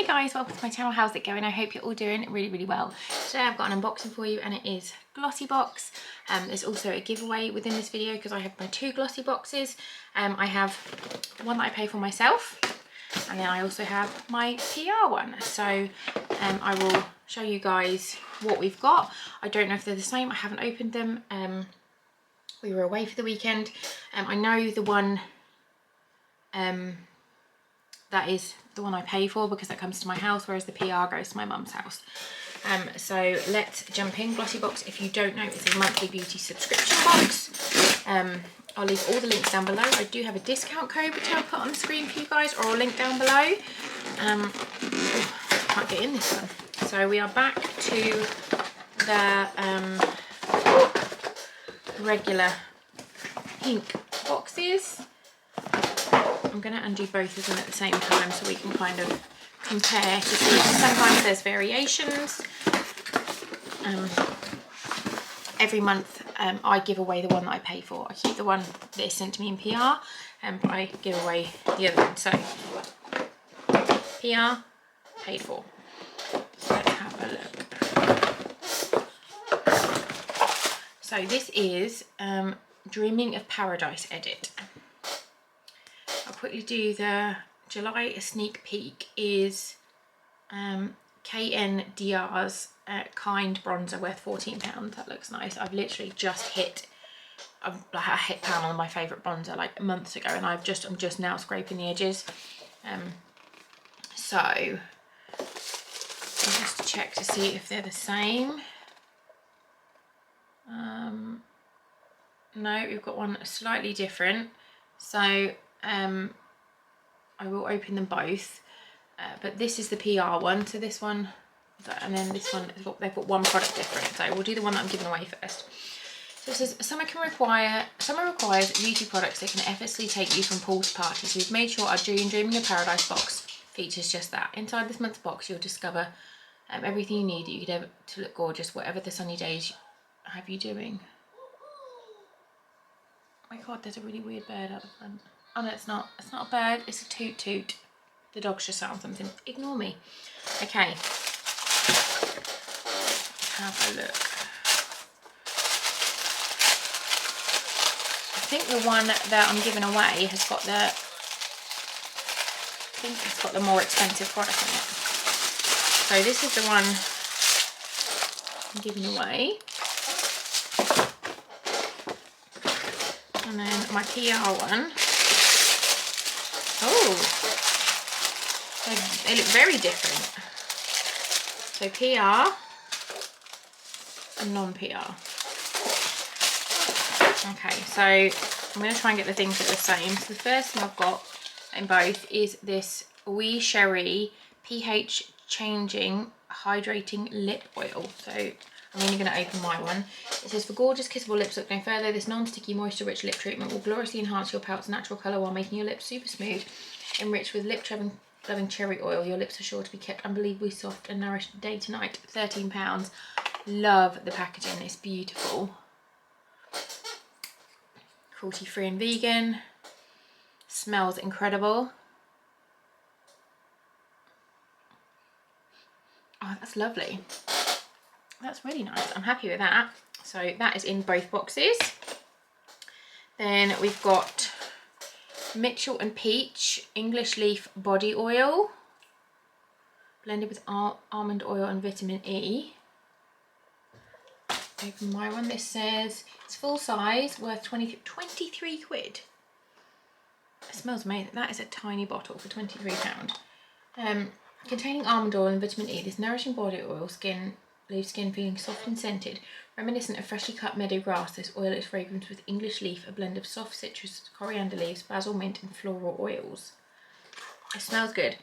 Hey guys, welcome to my channel. How's it going? I hope you're all doing really well. Today I've got an unboxing for you and it is Glossybox. There's also a giveaway within this video because I have my two glossy boxes. I have the one that I pay for myself and then I also have my PR one. So I will show you guys what we've got. I don't know if they're the same. I haven't opened them. We were away for the weekend. I know the one that is the one I pay for because that comes to my house, whereas the PR goes to my mum's house. So let's jump in. Glossybox, if you don't know, it's a monthly beauty subscription box. I'll leave all the links down below. I do have a discount code which I'll put on the screen for you guys, or I'll link down below. Can't get in this one. So we are back to the regular pink boxes. I'm going to undo both of them at the same time so we can kind of compare. Sometimes there's variations. Every month I give away the one that I pay for. I keep the one that is sent to me in PR, but I give away the other one. So PR, paid for. Let's have a look. So this is Dreaming of Paradise edit. I'll quickly do the July sneak peek. Is KN Diar's Kind bronzer worth £14. That looks nice. I've literally just hit I hit pan on my favourite bronzer like months ago, and I'm just now scraping the edges. So I'll just check to see if they're the same. No, we've got one slightly different. So I will open them both, but this is the PR one, so this one, and then this one, they've got one product different, so we'll do the one that I'm giving away first. So it says, summer requires beauty products that can effortlessly take you from pool to party, so we've made sure our Dreaming of Paradise box features just that. Inside this month's box you'll discover everything you need that you could ever to look gorgeous, whatever the sunny days have you doing. Oh my god, there's a really weird bird out the front. Oh no, it's not a bird, it's a toot toot. The dog's just found something. Ignore me. Okay. Have a look. I think the one that I'm giving away has got the, I think it's got the more expensive product in it. So this is the one I'm giving away. And then my PR one. Oh, they look very different. So PR and non-PR. Okay, so I'm going to try and get the things that are the same. So the first thing I've got in both is this Wee Cherie pH changing hydrating lip oil. So I'm only going to open my one. It says, for gorgeous kissable lips, look no further. This non-sticky, moisture-rich lip treatment will gloriously enhance your poute's natural colour while making your lips super smooth. Enriched with lip-loving cherry oil, your lips are sure to be kept unbelievably soft and nourished day to night. £13. Love the packaging, it's beautiful. Cruelty-free and vegan. Smells incredible. Oh, that's lovely. That's really nice. I'm happy with that. So that is in both boxes. Then we've got Mitchell and Peach English Leaf Body Oil, blended with almond oil and vitamin E. Open my one. This says it's full size, worth 23 quid. It smells amazing. That is a tiny bottle for £23. Containing almond oil and vitamin E, this nourishing body oil leaves skin feeling soft and scented, reminiscent of freshly cut meadow grass. This oil is fragranced with English leaf, a blend of soft citrus, coriander leaves, basil, mint and floral oils. It smells good,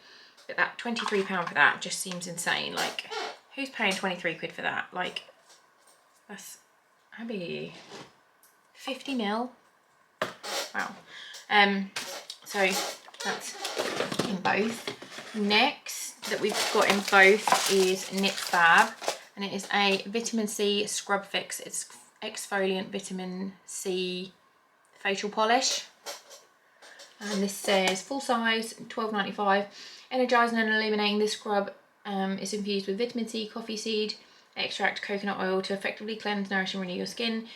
but that £23 for that just seems insane. Like, who's paying 23 quid for that? Like, that's, how big are you? 50 ml? Wow. So that's in both. Next that we've got in both is Knit Fab, and it is a vitamin C scrub fix. It's exfoliant vitamin C facial polish, and this says full size, £12.95. Energising and illuminating, this scrub is infused with vitamin C, coffee seed extract, coconut oil to effectively cleanse, nourish and renew your skin.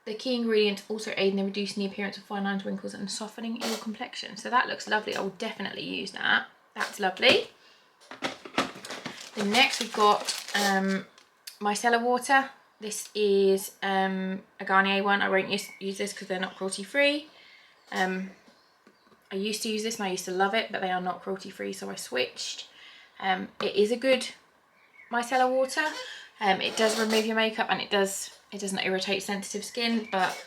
The key ingredients also aid in reducing the appearance of fine lines, wrinkles and softening your complexion. So that looks lovely. I will definitely use that. That's lovely. Then next we've got micellar water. This is a Garnier one. I won't use this because they're not cruelty free. I used to use this and I used to love it, but they are not cruelty free, so I switched. It is a good micellar water. It does remove your makeup and it doesn't irritate sensitive skin, but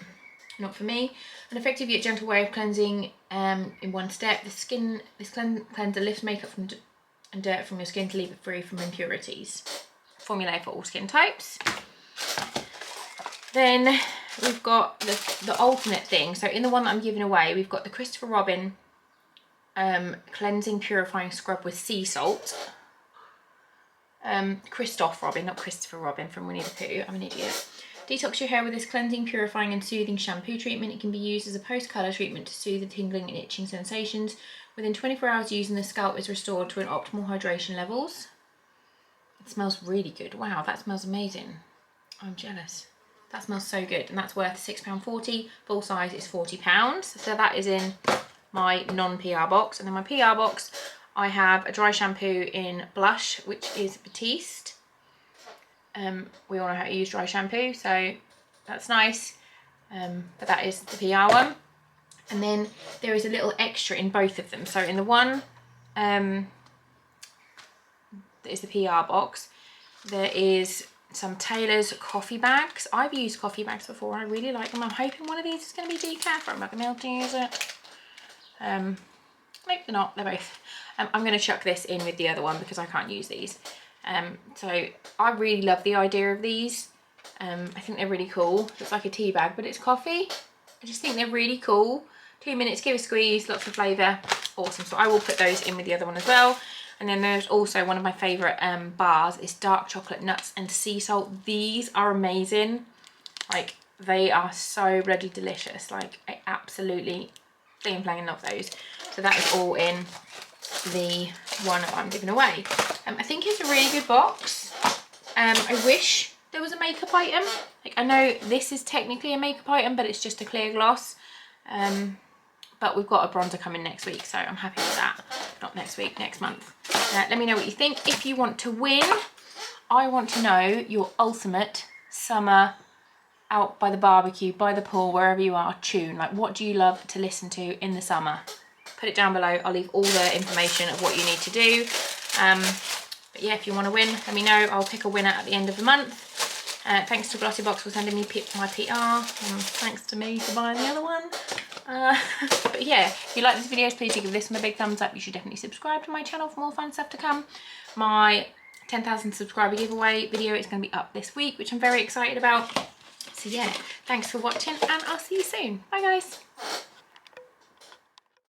not for me. An effective yet gentle way of cleansing in one step. This cleanser lifts makeup and dirt from your skin to leave it free from impurities. Formulated for all skin types. Then we've got the ultimate thing. So in the one that I'm giving away, we've got the Christopher Robin cleansing purifying scrub with sea salt. Christoph Robin, not Christopher Robin from Winnie the Pooh. I'm an idiot. Detox your hair with this cleansing, purifying and soothing shampoo treatment. It can be used as a post-colour treatment to soothe the tingling and itching sensations. Within 24 hours using, the scalp is restored to an optimal hydration levels. It smells really good. Wow, that smells amazing. I'm jealous. That smells so good, and that's worth £6.40. Full size is £40. So that is in my non-PR box. And then my PR box, I have a dry shampoo in blush, which is Batiste. We all know how to use dry shampoo, so that's nice. But that is the PR one. And then there is a little extra in both of them. So in the one that is the PR box, there is some Taylor's coffee bags. I've used coffee bags before. I really like them. I'm hoping one of these is going to be decaf, or I'm not going to be able to use it. Nope, they're not. They're both. I'm going to chuck this in with the other one because I can't use these. So I really love the idea of these. I think they're really cool. It's like a tea bag, but it's coffee. I just think they're really cool. 2 minutes, give a squeeze, lots of flavour. Awesome. So I will put those in with the other one as well. And then there's also one of my favourite bars is dark chocolate nuts and sea salt. These are amazing. Like, they are so bloody delicious. Like, I absolutely plain love those. So that is all in the one that I'm giving away. I think it's a really good box. I wish there was a makeup item. Like, I know this is technically a makeup item, but it's just a clear gloss. But we've got a bronzer coming next week, so I'm happy with that. Not next week, next month. Let me know what you think. If you want to win, I want to know your ultimate summer out by the barbecue, by the pool, wherever you are, tune. Like, what do you love to listen to in the summer? Put it down below. I'll leave all the information of what you need to do. But yeah, if you want to win, let me know. I'll pick a winner at the end of the month. Thanks to Glossybox for sending me my PR. Thanks to me for buying the other one. But yeah, if you like this video, please do give this one a big thumbs up. You should definitely subscribe to my channel for more fun stuff to come. My 10,000 subscriber giveaway video is going to be up this week, which I'm very excited about. So yeah, thanks for watching and I'll see you soon. Bye guys.